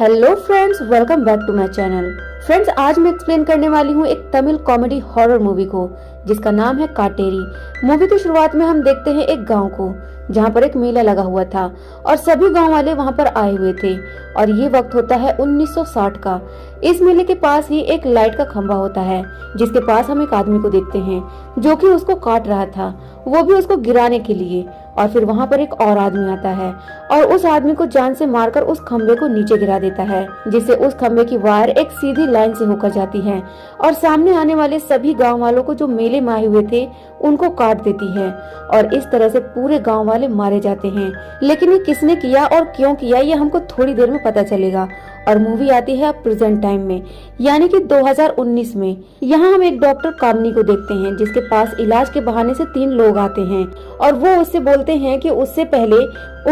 Hello friends, welcome back to my channel. Friends, आज मैं explain करने वाली हूँ एक तमिल कॉमेडी हॉरर मूवी को जिसका नाम है काटेरी। मूवी की शुरुआत में हम देखते हैं एक गांव को जहाँ पर एक मेला लगा हुआ था और सभी गांव वाले वहाँ पर आए हुए थे और ये वक्त होता है 1960 का। इस मेले के पास ही एक लाइट का खंभा होता है जिसके पास हम एक आदमी को देखते हैं जो कि उसको काट रहा था, वो भी उसको गिराने के लिए। और फिर वहाँ पर एक और आदमी आता है और उस आदमी को जान से मारकर उस खंभे को नीचे गिरा देता है, जिससे उस खंभे की वायर एक सीधी लाइन से होकर जाती है और सामने आने वाले सभी गांव वालों को जो मेले में आए हुए थे उनको काट देती है। और इस तरह से पूरे गांव वाले मारे जाते हैं। लेकिन ये किसने किया और क्यों किया ये हमको थोड़ी देर में पता चलेगा। और मूवी आती है अब प्रेजेंट टाइम में, यानी कि 2019 में। यहाँ हम एक डॉक्टर कामनी को देखते हैं जिसके पास इलाज के बहाने से 3 लोग आते हैं और वो उससे बोलते हैं कि उससे पहले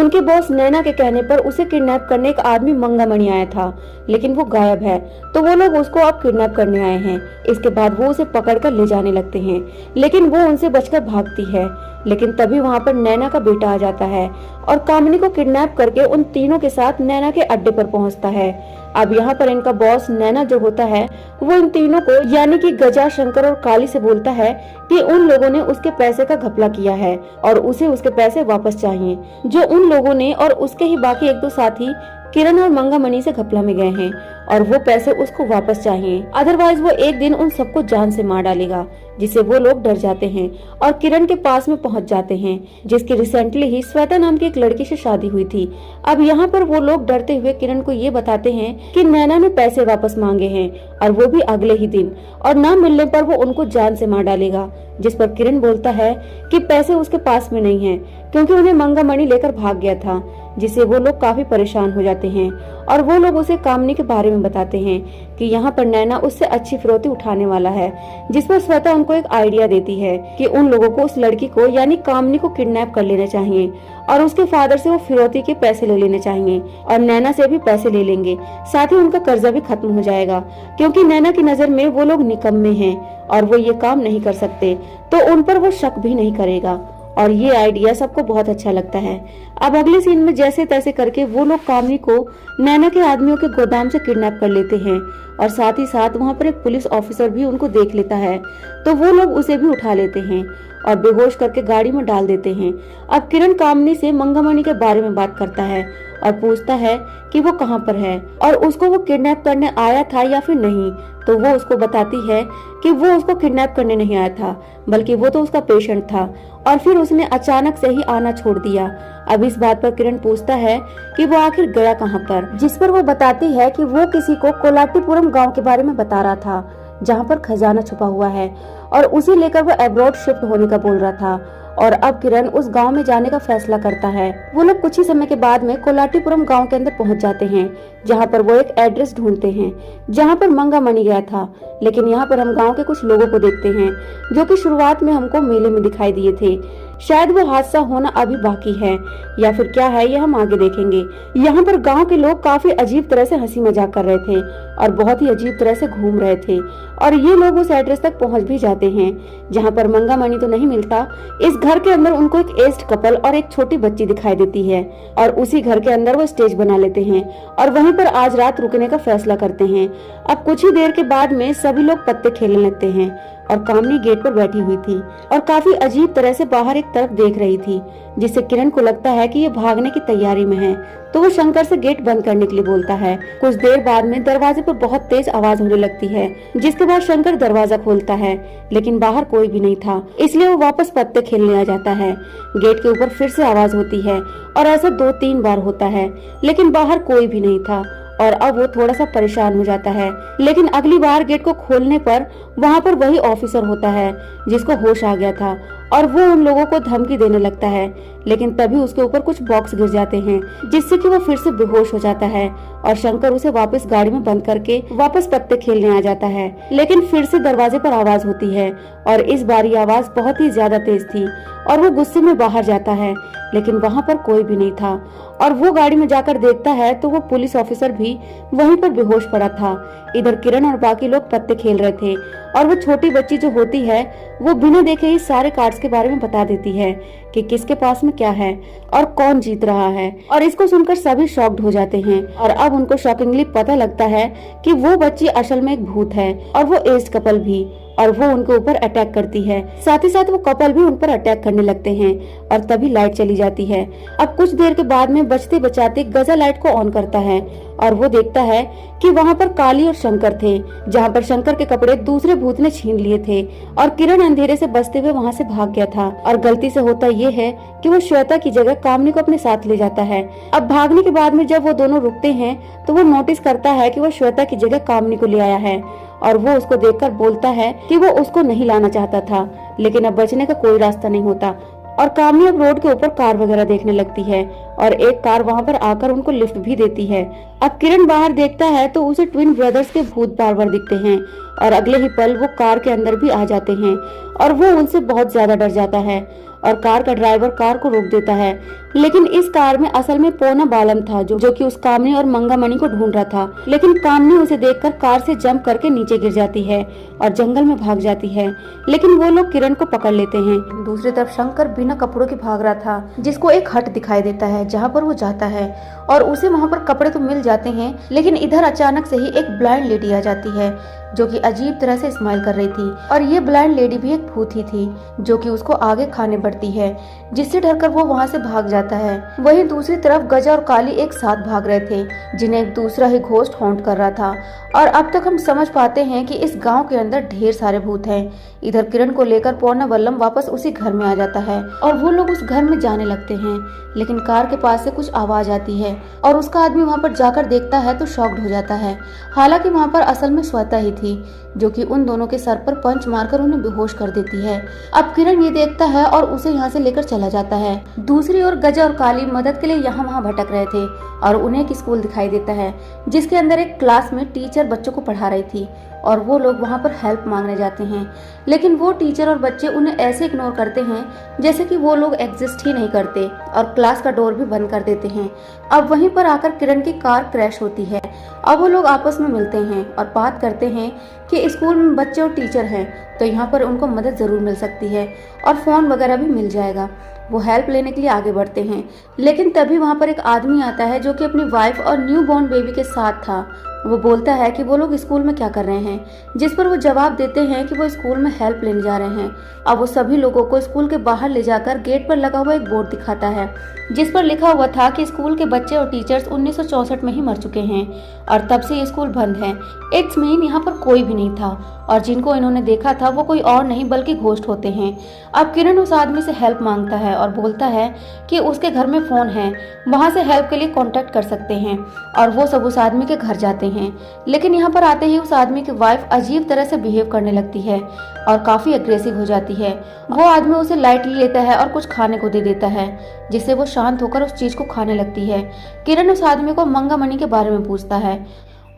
उनके बॉस नैना के कहने पर उसे किडनैप करने एक आदमी मंगामणि आया था, लेकिन वो गायब है, तो वो लोग उसको अब किडनैप करने आए हैं। इसके बाद वो उसे पकड़कर ले जाने लगते हैं, लेकिन वो उनसे बचकर भागती है। लेकिन तभी वहाँ पर नैना का बेटा आ जाता है और कामनी को किडनैप करके उन तीनों के साथ नैना के अड्डे पर पहुँचता है। अब यहाँ पर इनका बॉस नैना जो होता है वो इन तीनों को यानी कि गजा, शंकर और काली से बोलता है कि उन लोगों ने उसके पैसे का घपला किया है और उसे उसके पैसे वापस चाहिए, जो उन लोगों ने और उसके ही बाकी 1-2 साथी किरण और मंगामणि से घपला में गए हैं और वो पैसे उसको वापस चाहिए, अदरवाइज वो एक दिन उन सबको जान से मार डालेगा। जिससे वो लोग डर जाते हैं और किरण के पास में पहुंच जाते हैं जिसकी रिसेंटली ही श्वेता नाम की एक लड़की से शादी हुई थी। अब यहाँ पर वो लोग डरते हुए किरण को ये बताते हैं कि नैना ने पैसे वापस मांगे हैं और वो भी अगले ही दिन, और ना मिलने पर वो उनको जान से मार डालेगा। जिस पर किरण बोलता है कि पैसे उसके पास में नहीं है क्योंकि उन्हें मंगामणि लेकर भाग गया था, जिससे वो लोग काफी परेशान हो जाते हैं। और वो लोग उसे कामनी के बारे में बताते हैं कि यहाँ पर नैना उससे अच्छी फिरौती उठाने वाला है। जिस पर श्वेता उनको एक आइडिया देती है कि उन लोगों को उस लड़की को यानी कामनी को किडनैप कर लेना चाहिए और उसके फादर से वो फिरौती के पैसे ले लेने चाहिए और नैना से भी पैसे ले लेंगे, साथ ही उनका कर्जा भी खत्म हो जाएगा क्योंकि नैना की नजर में वो लोग निकम्मे हैं और वो ये काम नहीं कर सकते, तो उन पर वो शक भी नहीं करेगा। और ये आइडिया सबको बहुत अच्छा लगता है। अब अगले सीन में जैसे तैसे करके वो लोग कामनी को नैना के आदमियों के गोदाम से किडनैप कर लेते हैं और साथ ही साथ वहाँ पर एक पुलिस ऑफिसर भी उनको देख लेता है, तो वो लोग उसे भी उठा लेते हैं और बेहोश करके गाड़ी में डाल देते हैं। अब किरण कामनी से मंगामणि के बारे में बात करता है और पूछता है कि वो कहाँ पर है और उसको वो किडनैप करने आया था या फिर नहीं, तो वो उसको बताती है कि वो उसको किडनैप करने नहीं आया था बल्कि वो तो उसका पेशेंट था और फिर उसने अचानक से ही आना छोड़ दिया। अब इस बात पर किरण पूछता है कि वो आखिर गया कहाँ पर, जिस पर वो बताती है कि वो किसी को कोलाटीपुरम गांव के बारे में बता रहा था जहाँ पर खजाना छुपा हुआ है और उसे लेकर वो अब्रॉड शिफ्ट होने का बोल रहा था। और अब किरण उस गांव में जाने का फैसला करता है। वो लोग कुछ ही समय के बाद में कोलाटीपुरम गांव के अंदर पहुंच जाते हैं जहां पर वो एक एड्रेस ढूंढते हैं जहां पर मंगामणि गया था। लेकिन यहाँ पर हम गांव के कुछ लोगों को देखते हैं जो कि शुरुआत में हमको मेले में दिखाई दिए थे। शायद वो हादसा होना अभी बाकी है या फिर क्या है ये हम आगे देखेंगे। यहाँ पर गांव के लोग काफी अजीब तरह से हंसी मजाक कर रहे थे और बहुत ही अजीब तरह से घूम रहे थे और ये लोग उस एड्रेस तक पहुंच भी जाते हैं जहाँ पर मंगामणि तो नहीं मिलता। इस घर के अंदर उनको एक एज्ड कपल और एक छोटी बच्ची दिखाई देती है और उसी घर के अंदर वो स्टेज बना लेते हैं और वहीं पर आज रात रुकने का फैसला करते हैं। अब कुछ ही देर के बाद में सभी लोग पत्ते खेलने लगते हैं और कामनी गेट पर बैठी हुई थी और काफी अजीब तरह से बाहर एक तरफ देख रही थी, जिससे किरण को लगता है कि ये भागने की तैयारी में है, तो वो शंकर से गेट बंद करने के लिए बोलता है। कुछ देर बाद में दरवाजे पर बहुत तेज आवाज होने लगती है, जिसके बाद शंकर दरवाजा खोलता है लेकिन बाहर कोई भी नहीं था, इसलिए वो वापस पत्ते खेलने आ जाता है। गेट के ऊपर फिर से आवाज होती है और ऐसा 2-3 बार होता है लेकिन बाहर कोई भी नहीं था और अब वो थोड़ा सा परेशान हो जाता है। लेकिन अगली बार गेट को खोलने पर वहाँ पर वही ऑफिसर होता है जिसको होश आ गया था और वो उन लोगों को धमकी देने लगता है, लेकिन तभी उसके ऊपर कुछ बॉक्स गिर जाते हैं जिससे कि वो फिर से बेहोश हो जाता है और शंकर उसे वापस गाड़ी में बंद करके वापस पत्ते खेलने आ जाता है। लेकिन फिर से दरवाजे पर आवाज होती है और इस बार ये आवाज बहुत ही ज्यादा तेज थी और वो गुस्से में बाहर जाता है, लेकिन वहाँ पर कोई भी नहीं था और वो गाड़ी में जाकर देखता है तो वो पुलिस ऑफिसर भी वहीं पर बेहोश पड़ा था। इधर किरण और बाकी लोग पत्ते खेल रहे थे और वो छोटी बच्ची जो होती है वो बिना देखे ही सारे कार्ड्स के बारे में बता देती है कि किसके पास में क्या है और कौन जीत रहा है। और इसको सुनकर सभी शॉक्ड हो जाते हैं और अब उनको शॉकिंगली पता लगता है कि वो बच्ची असल में एक भूत है और वो एज्ड कपल भी, और वो उनके ऊपर अटैक करती है। साथ ही साथ वो कपल भी उन पर अटैक करने लगते हैं और तभी लाइट चली जाती है। अब कुछ देर के बाद में बचते बचाते गजा लाइट को ऑन करता है और वो देखता है कि वहाँ पर काली और शंकर थे, जहाँ पर शंकर के कपड़े दूसरे भूत ने छीन लिए थे और किरण अंधेरे से बचते हुए वहाँ से भाग गया था। और गलती से होता ये है कि वो श्वेता की जगह कामनी को अपने साथ ले जाता है। अब भागने के बाद में जब वो दोनों रुकते हैं तो वो नोटिस करता है कि वो श्वेता की जगह कामनी को ले आया है और वो उसको देखकर बोलता है कि वो उसको नहीं लाना चाहता था, लेकिन अब बचने का कोई रास्ता नहीं होता। और कामनी अब रोड के ऊपर कार वगैरह देखने लगती है और एक कार वहाँ पर आकर उनको लिफ्ट भी देती है। अब किरण बाहर देखता है तो उसे ट्विन ब्रदर्स के भूत बार बार दिखते हैं और अगले ही पल वो कार के अंदर भी आ जाते हैं और वो उनसे बहुत ज्यादा डर जाता है और कार का ड्राइवर कार को रोक देता है। लेकिन इस कार में असल में पोना बालम था जो कि उस कामनी और मंगामणि को ढूंढ रहा था। लेकिन कामनी उसे देखकर कार से जंप करके नीचे गिर जाती है और जंगल में भाग जाती है। लेकिन वो लोग किरण को पकड़ लेते हैं। दूसरी तरफ शंकर बिना कपड़ों के भाग रहा था, जिसको एक हट दिखाई देता है जहाँ पर वो जाता है और उसे वहाँ पर कपड़े तो मिल जाते हैं, लेकिन इधर अचानक से ही एक ब्लाइंड लेडी आ जाती है जो कि अजीब तरह से स्माइल कर रही थी। और ये ब्लाइंड लेडी भी एक भूत ही थी जो कि उसको आगे खाने पड़ती है, जिससे डरकर वो वहाँ से भाग जाता है। वहीं दूसरी तरफ गजा और काली एक साथ भाग रहे थे, जिन्हें एक दूसरा ही घोस्ट हॉन्ट कर रहा था। और अब तक हम समझ पाते हैं कि इस गांव के अंदर ढेर सारे भूत हैं। इधर किरण को लेकर पूर्णवल्लम वापस उसी घर में आ जाता है और वो लोग उस घर में जाने लगते हैं, लेकिन कार के पास से कुछ आवाज आती है और उसका आदमी वहाँ पर जाकर देखता है तो शॉक्ड हो जाता है। हालांकि वहाँ पर असल में श्वेता ही थी जो कि उन दोनों के सर पर पंच मारकर उन्हें बेहोश कर देती है। अब किरण ये देखता है और उसे यहाँ से लेकर चला जाता है। दूसरी ओर गजा और काली मदद के लिए यहाँ वहाँ भटक रहे थे और उन्हें एक स्कूल दिखाई देता है जिसके अंदर एक क्लास में टीचर बच्चों को पढ़ा रही थी और वो लोग वहाँ पर हेल्प मांगने जाते हैं। लेकिन वो टीचर और बच्चे उन्हें ऐसे इग्नोर करते हैं जैसे कि वो लोग एग्जिस्ट ही नहीं करते और क्लास का डोर भी बंद कर देते हैं। अब वहीं पर आकर किरण की कार क्रैश होती है। अब वो लोग आपस में मिलते हैं और बात करते हैं कि स्कूल में बच्चे और टीचर हैं तो यहाँ पर उनको मदद जरूर मिल सकती है और फोन वगैरह भी मिल जाएगा। वो हेल्प लेने के लिए आगे बढ़ते हैं, लेकिन तभी वहाँ पर एक आदमी आता है जो कि अपनी वाइफ और न्यू बॉर्न बेबी के साथ था। वो बोलता है कि वो लोग स्कूल में क्या कर रहे हैं, जिस पर वो जवाब देते हैं कि वो स्कूल में हेल्प लेने जा रहे हैं। अब वो सभी लोगों को स्कूल के बाहर ले जाकर गेट पर लगा हुआ एक बोर्ड दिखाता है जिस पर लिखा हुआ था कि स्कूल के बच्चे और टीचर्स 1964 में ही मर चुके हैं और तब से ये स्कूल बंद है। इट्स मीन यहाँ पर कोई भी नहीं था और जिनको इन्होंने देखा था वो कोई और नहीं बल्कि घोस्ट होते हैं। अब किरण उस आदमी से हेल्प मांगता है और बोलता है कि उसके घर में फोन है, वहाँ से हेल्प के लिए कांटेक्ट कर सकते हैं और वो सब उस आदमी के घर जाते हैं। लेकिन यहाँ पर आते ही उस आदमी की वाइफ अजीब तरह से बिहेव करने लगती है और काफी अग्रेसिव हो जाती है। वो आदमी उसे लाइटली लेता है और कुछ खाने को दे देता है जिससे वो शांत होकर उस चीज को खाने लगती है। किरण उस आदमी को मंगामणि के बारे में पूछता है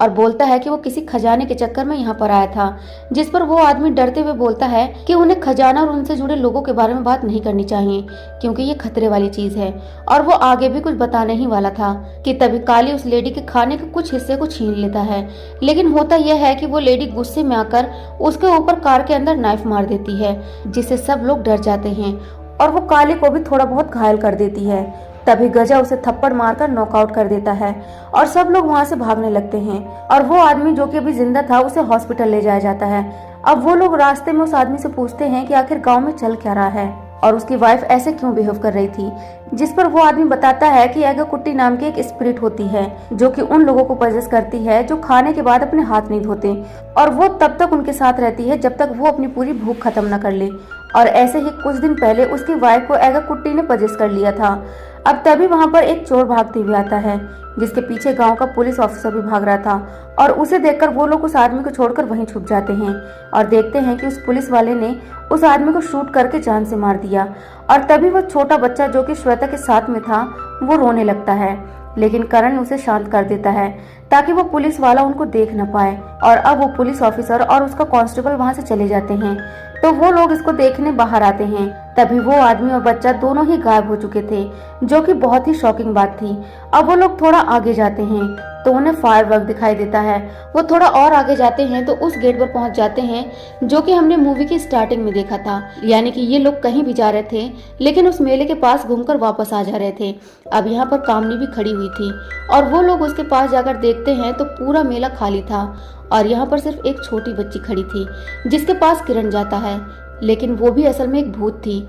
और बोलता है कि वो किसी खजाने के चक्कर में यहाँ पर आया था, जिस पर वो आदमी डरते हुए बोलता है कि उन्हें खजाना और उनसे जुड़े लोगों के बारे में बात नहीं करनी चाहिए क्योंकि ये खतरे वाली चीज है। और वो आगे भी कुछ बताने ही वाला था कि तभी काली उस लेडी के खाने के कुछ हिस्से को छीन लेता है। लेकिन होता यह है कि वो लेडी गुस्से में आकर उसके ऊपर कार के अंदर नाइफ मार देती है जिससे सब लोग डर जाते हैं और वो काली को भी थोड़ा बहुत घायल कर देती है। तभी गजा उसे थप्पड़ मारकर नॉकआउट कर देता है और सब लोग वहाँ से भागने लगते हैं और वो आदमी जो कि अभी जिंदा था उसे हॉस्पिटल ले जाया जाता है। अब वो लोग रास्ते में उस आदमी से पूछते हैं कि आखिर गांव में चल क्या रहा है और उसकी वाइफ ऐसे क्यों बिहेव कर रही थी, जिस पर वो आदमी बताता है कि एगा कुट्टी नाम की एक स्पिरिट होती है जो कि उन लोगों को पजेस करती है जो खाने के बाद अपने हाथ नहीं धोते और वो तब तक उनके साथ रहती है जब तक वो अपनी पूरी भूख खत्म न कर ले। और ऐसे ही कुछ दिन पहले उसकी वाइफ को एगा कुट्टी ने पजेस कर लिया था। अब तभी वहाँ पर एक चोर भागते हुए आता है जिसके पीछे गांव का पुलिस ऑफिसर भी भाग रहा था और उसे देखकर वो लोग उस आदमी को छोड़कर वहीं छुप जाते हैं और देखते हैं कि उस पुलिस वाले ने उस आदमी को शूट करके जान से मार दिया। और तभी वो छोटा बच्चा जो कि श्वेता के साथ में था वो रोने लगता है, लेकिन करण उसे शांत कर देता है ताकि वो पुलिस वाला उनको देख न पाए। और अब वो पुलिस ऑफिसर और उसका कांस्टेबल वहां से चले जाते हैं। तो वो लोग इसको देखने बाहर आते हैं। तभी वो आदमी और बच्चा दोनों ही गायब हो चुके थे, जो कि बहुत ही शॉकिंग बात थी। अब वो लोग थोड़ा आगे जाते हैं तो उन्हें फायरवर्क दिखाई देता है। वो थोड़ा और आगे जाते हैं तो उस गेट पर पहुंच जाते हैं जो कि हमने मूवी की स्टार्टिंग में देखा था, यानी कि ये लोग कहीं भी जा रहे थे लेकिन उस मेले के पास घूमकर वापस आ जा रहे थे। अब यहाँ पर कामनी भी खड़ी हुई थी और वो लोग उसके पास जाकर देखते हैं तो पूरा मेला खाली था और यहाँ पर सिर्फ एक छोटी बच्ची खड़ी थी जिसके पास किरण जाता है, लेकिन वो भी असल में एक भूत थी।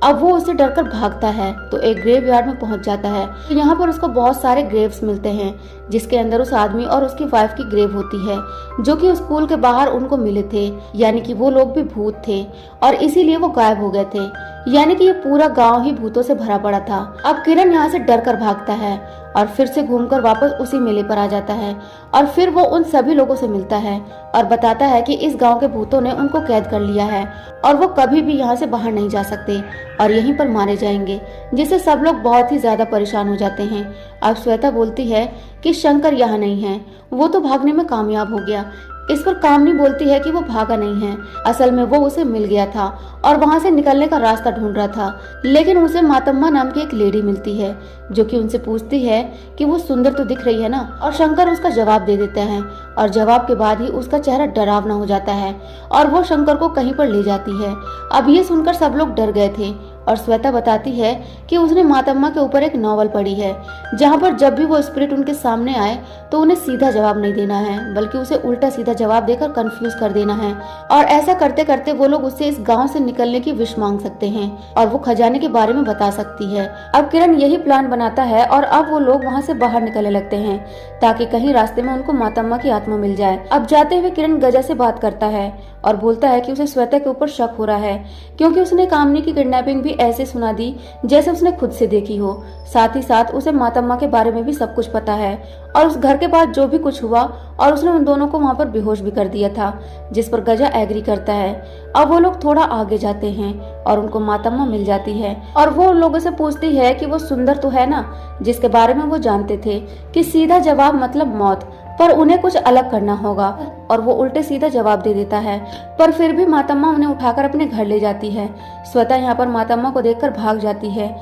अब वो उससे डरकर भागता है तो एक ग्रेवयार्ड में पहुंच जाता है। यहाँ पर उसको बहुत सारे ग्रेव्स मिलते हैं जिसके अंदर उस आदमी और उसकी वाइफ की ग्रेव होती है, जो कि उस स्कूल के बाहर उनको मिले थे, यानी कि वो लोग भी भूत थे और इसीलिए वो गायब हो गए थे, यानी कि ये पूरा गांव ही भूतों से भरा पड़ा था। अब किरण यहाँ से डर कर भागता है और फिर से घूमकर वापस उसी मेले पर आ जाता है और फिर वो उन सभी लोगों से मिलता है और बताता है कि इस गांव के भूतों ने उनको कैद कर लिया है और वो कभी भी यहाँ से बाहर नहीं जा सकते और यहीं पर मारे जाएंगे, जिससे सब लोग बहुत ही ज्यादा परेशान हो जाते हैं। अब श्वेता बोलती है कि शंकर यहाँ नहीं है, वो तो भागने में कामयाब हो गया। इस पर कामनी बोलती है कि वो भागा नहीं है, असल में वो उसे मिल गया था और वहाँ से निकलने का रास्ता ढूंढ रहा था। लेकिन उसे मातम्मा नाम की एक लेडी मिलती है जो कि उनसे पूछती है कि वो सुंदर तो दिख रही है ना, और शंकर उसका जवाब दे देता है और जवाब के बाद ही उसका चेहरा डरावना हो जाता है और वो शंकर को कहीं पर ले जाती है। अब ये सुनकर सब लोग डर गए थे और श्वेता बताती है कि उसने मातम्मा के ऊपर एक नॉवल पढ़ी है जहाँ पर जब भी वो स्पिरिट उनके सामने आए तो उन्हें सीधा जवाब नहीं देना है, बल्कि उसे उल्टा सीधा जवाब देकर कंफ्यूज कर देना है और ऐसा करते करते वो लोग उससे इस गांव से निकलने की विश मांग सकते हैं और वो खजाने के बारे में बता सकती है। अब किरण यही प्लान बनाता है और अब वो लोग वहाँ से बाहर निकलने लगते हैं ताकि कहीं रास्ते में उनको मातम्मा की आत्मा मिल जाए। अब जाते हुए किरण गजा से बात करता है और बोलता है कि उसे श्वेता के ऊपर शक हो रहा है क्योंकि उसने कामनी की किडनैपिंग भी ऐसे सुना दी जैसे उसने खुद से देखी हो। साथ ही साथ उसे मातम्मा के बारे में भी सब कुछ पता है और उस घर के बाद जो भी कुछ हुआ और उसने उन दोनों को वहाँ पर बेहोश भी कर दिया था, जिस पर गजा एग्री करता है। अब वो लोग थोड़ा आगे जाते हैं और उनको मातम्मा मिल जाती है और वो उन लोगों से पूछती है कि वो सुंदर तो है ना, जिसके बारे में वो जानते थे कि सीधा जवाब मतलब मौत, पर उन्हें कुछ अलग करना होगा और वो उल्टे सीधा जवाब दे देता है। पर फिर भी मातम्मा उन्हें उठाकर अपने घर ले जाती है। श्वेता यहाँ पर मातम्मा को देखकर भाग जाती है।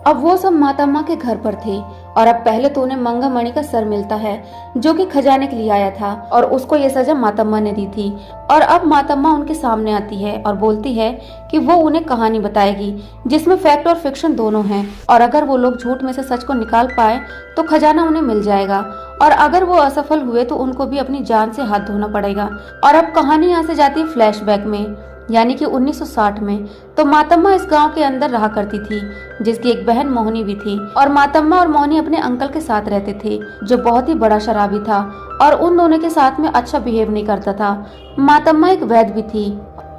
अब वो सब मातम्मा के घर पर थे और अब पहले तो उन्हें मंगामणि का सर मिलता है जो कि खजाने के लिए आया था और उसको ये सजा मातम्मा ने दी थी। और अब मातम्मा उनके सामने आती है और बोलती है कि वो उन्हें कहानी बताएगी जिसमें फैक्ट और फिक्शन दोनों हैं और अगर वो लोग झूठ में से सच को निकाल पाए तो खजाना उन्हें मिल जाएगा और अगर वो असफल हुए तो उनको भी अपनी जान से हाथ धोना पड़ेगा। और अब कहानी यहाँ से जाती है फ्लैशबैक में, यानी कि 1960 में। तो मातम्मा इस गांव के अंदर रहा करती थी जिसकी एक बहन मोहनी भी थी और मातम्मा और मोहनी अपने अंकल के साथ रहते थे जो बहुत ही बड़ा शराबी था और उन दोनों के साथ में अच्छा बिहेव नहीं करता था। मातम्मा एक वैद्य भी थी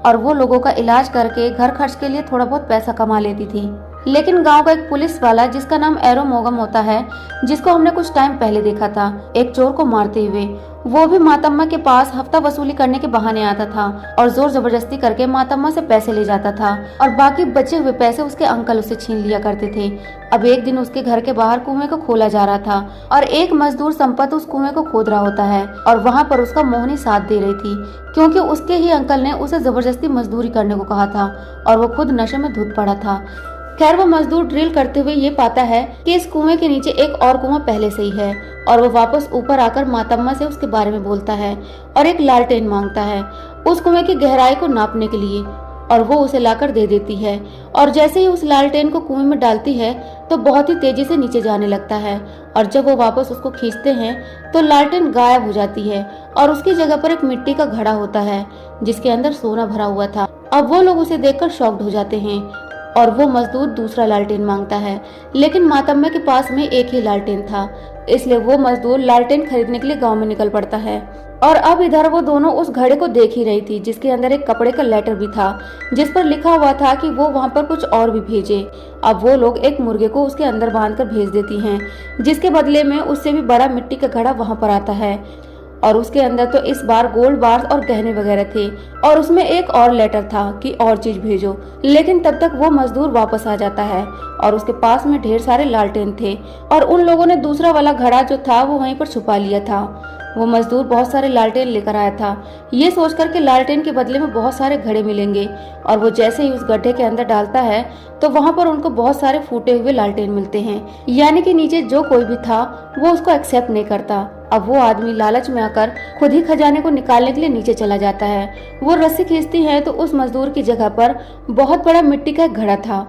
और वो लोगों का इलाज करके घर खर्च के लिए थोड़ा बहुत पैसा कमा लेती थी। लेकिन गांव का एक पुलिस वाला जिसका नाम एरो मोगम होता है, जिसको हमने कुछ टाइम पहले देखा था एक चोर को मारते हुए, वो भी मातम्मा के पास हफ्ता वसूली करने के बहाने आता था और जोर जबरदस्ती करके मातम्मा से पैसे ले जाता था और बाकी बचे हुए पैसे उसके अंकल उसे छीन लिया करते थे। अब एक दिन उसके घर के बाहर कुएं को खोला जा रहा था और एक मजदूर संपत उस कुएं को खोद रहा होता है और वहाँ पर उसका मोहनी साथ दे रही थी क्योंकि उसके ही अंकल ने उसे जबरदस्ती मजदूरी करने को कहा था और वो खुद नशे में धुत पड़ा था। खैर वो मजदूर ड्रिल करते हुए ये पाता है कि इस कुएं के नीचे एक और कुआं पहले से ही है और वो वापस ऊपर आकर मातम्मा से उसके बारे में बोलता है और एक लालटेन मांगता है उस कुएं की गहराई को नापने के लिए और वो उसे लाकर दे देती है और जैसे ही उस लालटेन को कुएं में डालती है तो बहुत ही तेजी से नीचे जाने लगता है और जब वो वापस उसको खींचते हैं तो लालटेन गायब हो जाती है और उसकी जगह पर एक मिट्टी का घड़ा होता है जिसके अंदर सोना भरा हुआ था। अब वो लोग उसे देखकर शॉक्ड हो जाते हैं और वो मजदूर दूसरा लालटेन मांगता है, लेकिन मातम्मा के पास में एक ही लालटेन था, इसलिए वो मजदूर लालटेन खरीदने के लिए गांव में निकल पड़ता है। और अब इधर वो दोनों उस घड़े को देख ही रही थी जिसके अंदर एक कपड़े का लेटर भी था जिस पर लिखा हुआ था कि वो वहाँ पर कुछ और भी भेजे। अब वो लोग एक मुर्गे को उसके अंदर बांधकर भेज देती हैं जिसके बदले में उससे भी बड़ा मिट्टी का घड़ा वहाँ पर आता है और उसके अंदर तो इस बार गोल्ड बार्स और गहने वगैरह थे और उसमें एक और लेटर था कि और चीज भेजो। लेकिन तब तक वो मजदूर वापस आ जाता है और उसके पास में ढेर सारे लालटेन थे और उन लोगों ने दूसरा वाला घड़ा जो था वो वहीं पर छुपा लिया था। वो मजदूर बहुत सारे लालटेन लेकर आया था, ये सोचकर कि लालटेन के बदले में बहुत सारे घड़े मिलेंगे। और वो जैसे ही उस गड्ढे के अंदर डालता है तो वहाँ पर उनको बहुत सारे फूटे हुए लालटेन मिलते हैं, यानी कि नीचे जो कोई भी था वो उसको एक्सेप्ट नहीं करता। अब वो आदमी लालच में आकर खुद ही खजाने को निकालने के लिए नीचे चला जाता है। वो रस्सी खींचती है तो उस मजदूर की जगह पर बहुत बड़ा मिट्टी का एक घड़ा था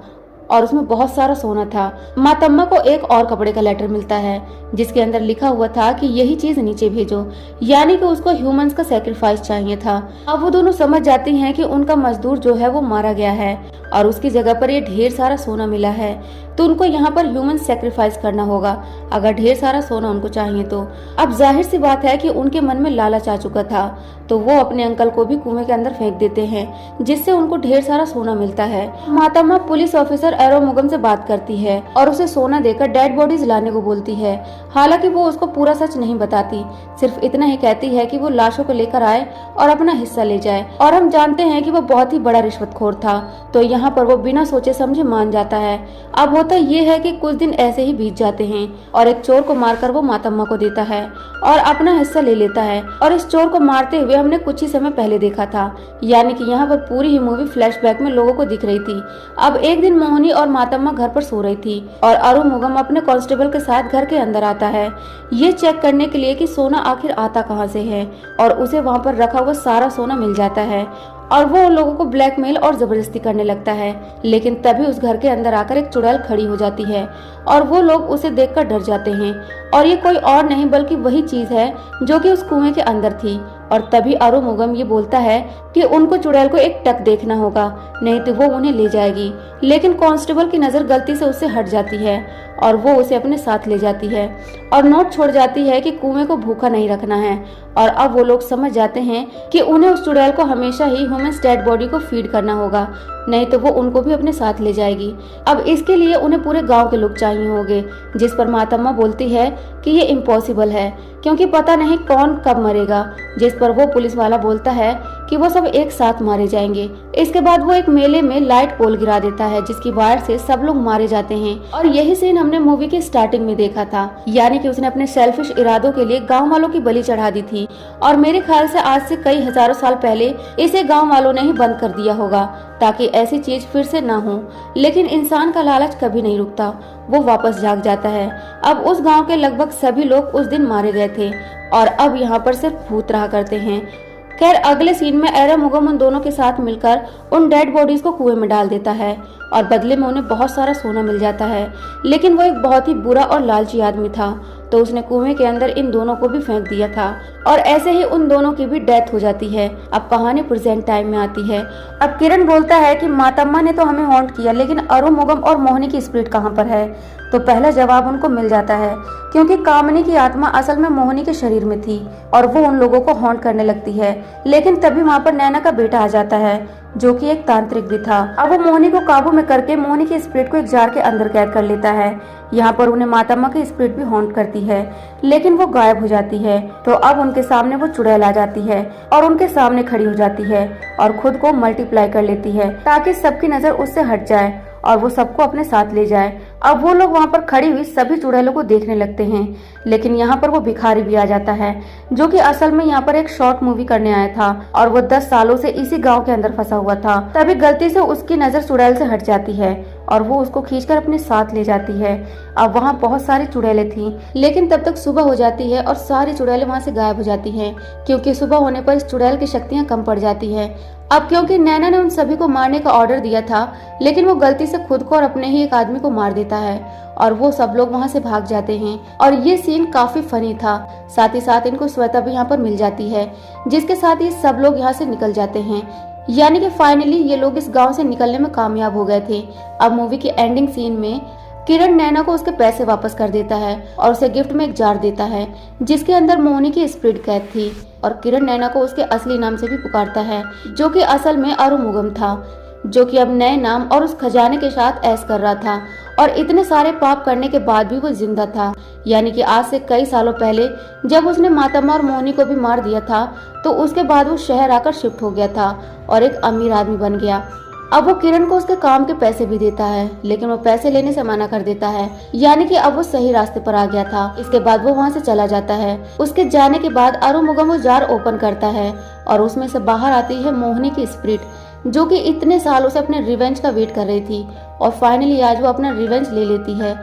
और उसमें बहुत सारा सोना था। मातम्मा को एक और कपड़े का लेटर मिलता है जिसके अंदर लिखा हुआ था कि यही चीज नीचे भेजो, यानी कि उसको ह्यूमंस का सैक्रिफाइस चाहिए था। अब वो दोनों समझ जाती हैं कि उनका मजदूर जो है वो मारा गया है और उसकी जगह पर ये ढेर सारा सोना मिला है, तो उनको यहाँ पर ह्यूमन सैक्रिफाइस करना होगा अगर ढेर सारा सोना उनको चाहिए तो। अब जाहिर सी बात है कि उनके मन में लालच आ चुका था, तो वो अपने अंकल को भी कुएं के अंदर फेंक देते हैं जिससे उनको ढेर सारा सोना मिलता है। मातम्मा पुलिस ऑफिसर एरोमुगम से बात करती है और उसे सोना देकर डेड बॉडीज लाने को बोलती है। हालांकि वो उसको पूरा सच नहीं बताती, सिर्फ इतना ही कहती है कि वो लाशों को लेकर आए और अपना हिस्सा ले जाए। और हम जानते हैं कि वो बहुत ही बड़ा रिश्वतखोर था, तो यहाँ पर वो बिना सोचे समझे मान जाता है। अब होता ये है कि कुछ दिन ऐसे ही बीत जाते हैं और एक चोर को मारकर वो मातम्मा को देता है और अपना हिस्सा ले लेता है। और इस चोर को मारते हुए हमने कुछ ही समय पहले देखा था, यानी कि यहाँ पर पूरी ही मूवी फ्लैशबैक में लोगों को दिख रही थी। अब एक दिन मोहिनी और मातम्मा घर पर सो रही थी और अरुमुगम अपने कांस्टेबल के साथ घर के अंदर आता है, ये चेक करने के लिए कि सोना आखिर आता कहाँ से है। और उसे वहाँ पर रखा हुआ सारा सोना मिल जाता है और वो उन लोगों को ब्लैकमेल और जबरदस्ती करने लगता है। लेकिन तभी उस घर के अंदर आकर एक चुड़ैल खड़ी हो जाती है और वो लोग उसे देखकर डर जाते हैं और ये कोई और नहीं बल्कि वही चीज है जो कि उस कुएं के अंदर थी। और तभी अरुमुगम ये बोलता है कि उनको चुड़ैल को एक टक देखना होगा, नहीं तो वो उन्हें ले जाएगी। लेकिन कांस्टेबल की नजर गलती से उससे हट जाती है और वो उसे अपने साथ ले जाती है और नोट छोड़ जाती है कि कुएं को भूखा नहीं रखना है। और अब वो लोग समझ जाते हैं कि उन्हें उस चुड़ैल को हमेशा ही ह्यूमन डेड बॉडी को फीड करना होगा, नहीं तो वो उनको भी अपने साथ ले जाएगी। अब इसके लिए उन्हें पूरे गांव के लोग चाहिए होंगे, जिस पर मातम्मा बोलती है कि ये इम्पॉसिबल है क्योंकि पता नहीं कौन कब मरेगा, जिस पर वो पुलिस वाला बोलता है कि वो सब एक साथ मारे जाएंगे। इसके बाद वो एक मेले में लाइट पोल गिरा देता है जिसकी वायर से सब लोग मारे जाते हैं और यही सीन हमने मूवी की स्टार्टिंग में देखा था, यानी कि उसने अपने सेल्फिश इरादों के लिए गाँव वालों की बलि चढ़ा दी थी। और मेरे ख्याल से आज से कई हजारों साल पहले इसे गाँव वालों ने ही बंद कर दिया होगा ताकि ऐसी चीज फिर से ना हो। लेकिन इंसान का लालच कभी नहीं रुकता, वो वापस जाग जाता है। अब उस गांव के लगभग सभी लोग उस दिन मारे गए थे और अब यहाँ पर सिर्फ भूत रहा करते हैं। खैर अगले सीन में एरोमुगम उन दोनों के साथ मिलकर उन डेड बॉडीज को कुएं में डाल देता है और बदले में उन्हें बहुत सारा सोना मिल जाता है। लेकिन वो एक बहुत ही बुरा और लालची आदमी था, तो उसने कुएं के अंदर इन दोनों को भी फेंक दिया था और ऐसे ही उन दोनों की भी डेथ हो जाती है। अब कहानी प्रेजेंट टाइम में आती है। अब किरण बोलता है कि मातम्मा ने तो हमें हॉन्ट किया, लेकिन अरुमुगम और मोहिनी की स्पिरिट कहाँ पर है? तो पहला जवाब उनको मिल जाता है क्योंकि कामिनी की आत्मा असल में मोहिनी के शरीर में थी और वो उन लोगों को हॉन्ट करने लगती है। लेकिन तभी वहाँ पर नैना का बेटा आ जाता है जो कि एक तांत्रिक भी था। अब वो मोहिनी को काबू में करके मोहिनी की स्पिरिट को एक जार के अंदर कैद कर लेता है। यहाँ पर उन्हें मातम्मा की स्पिरिट भी हॉन्ट करती है, लेकिन वो गायब हो जाती है। तो अब उनके सामने वो चुड़ैल आ जाती है और उनके सामने खड़ी हो जाती है और खुद को मल्टीप्लाई कर लेती है ताकि सबकी नजर उससे हट जाए और वो सबको अपने साथ ले जाए। अब वो लोग वहाँ पर खड़ी हुई सभी चुड़ैलों को देखने लगते हैं, लेकिन यहाँ पर वो भिखारी भी आ जाता है जो कि असल में यहाँ पर एक शॉर्ट मूवी करने आया था और वो 10 सालों से इसी गांव के अंदर फंसा हुआ था। तभी गलती से उसकी नजर चुड़ैल से हट जाती है और वो उसको खींचकर अपने साथ ले जाती है। अब वहाँ बहुत सारी चुड़ैलें थी, लेकिन तब तक सुबह हो जाती है और सारी चुड़ैलें वहाँ से गायब हो जाती हैं क्योंकि सुबह होने पर इस चुड़ैल की शक्तियाँ कम पड़ जाती है। अब क्योंकि नैना ने उन सभी को मारने का ऑर्डर दिया था, लेकिन वो गलती से खुद को और अपने ही एक आदमी को मार देता है और वो सब लोग वहाँ से भाग जाते हैं। और ये सीन काफी फनी था। साथ ही साथ इनको श्वेता भी यहाँ पर मिल जाती है, जिसके साथ ये सब लोग यहाँ से निकल जाते हैं। यानी कि फाइनली ये लोग इस गांव से निकलने में कामयाब हो गए थे। अब मूवी की एंडिंग सीन में किरण नैना को उसके पैसे वापस कर देता है और उसे गिफ्ट में एक जार देता है जिसके अंदर मोहिनी की स्पिरिट कैद थी और किरण नैना को उसके असली नाम से भी पुकारता है जो कि असल में अरुमुगम था, जो कि अब नए नाम और उस खजाने के साथ ऐश कर रहा था और इतने सारे पाप करने के बाद भी वो जिंदा था। यानी कि आज से कई सालों पहले जब उसने मातम्मा और मोहिनी को भी मार दिया था तो उसके बाद वो शहर आकर शिफ्ट हो गया था और एक अमीर आदमी बन गया। अब वो किरण को उसके काम के पैसे भी देता है, लेकिन वो पैसे लेने से मना कर देता है, यानी कि अब वो सही रास्ते पर आ गया था। इसके बाद वो वहाँ से चला जाता है। उसके जाने के बाद आरुमुगम वो जार ओपन करता है और उसमें से बाहर आती है मोहिनी की स्पिरिट, जो कि इतने सालों से अपने रिवेंज का वेट कर रही थी और फाइनली आज वो अपना रिवेंज ले लेती है।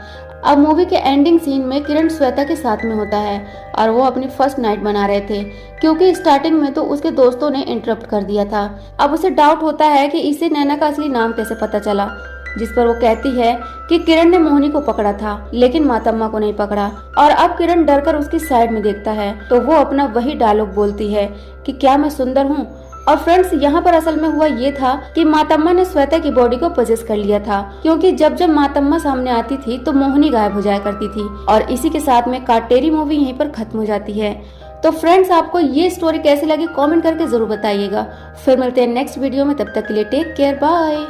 अब मूवी के एंडिंग सीन में किरण श्वेता के साथ में होता है और वो अपनी फर्स्ट नाइट मना रहे थे, क्योंकि स्टार्टिंग में तो उसके दोस्तों ने इंटरप्ट कर दिया था। अब उसे डाउट होता है कि इसे नैना का असली नाम कैसे पता चला, जिस पर वो कहती है कि किरण ने मोहिनी को पकड़ा था लेकिन मातम्मा को नहीं पकड़ा। और अब किरण डरकर उसकी साइड में देखता है तो वो अपना वही डायलॉग बोलती है कि क्या मैं सुंदर हूँ। और फ्रेंड्स, यहाँ पर असल में हुआ ये था कि मातम्मा ने श्वेता की बॉडी को पोजेस कर लिया था, क्योंकि जब जब मातम्मा सामने आती थी तो मोहिनी गायब हो जाया करती थी। और इसी के साथ में काटेरी मूवी यहीं पर खत्म हो जाती है। तो फ्रेंड्स, आपको ये स्टोरी कैसी लगी कमेंट करके जरूर बताइएगा। फिर मिलते हैं नेक्स्ट वीडियो में, तब तक के लिए टेक केयर, बाय।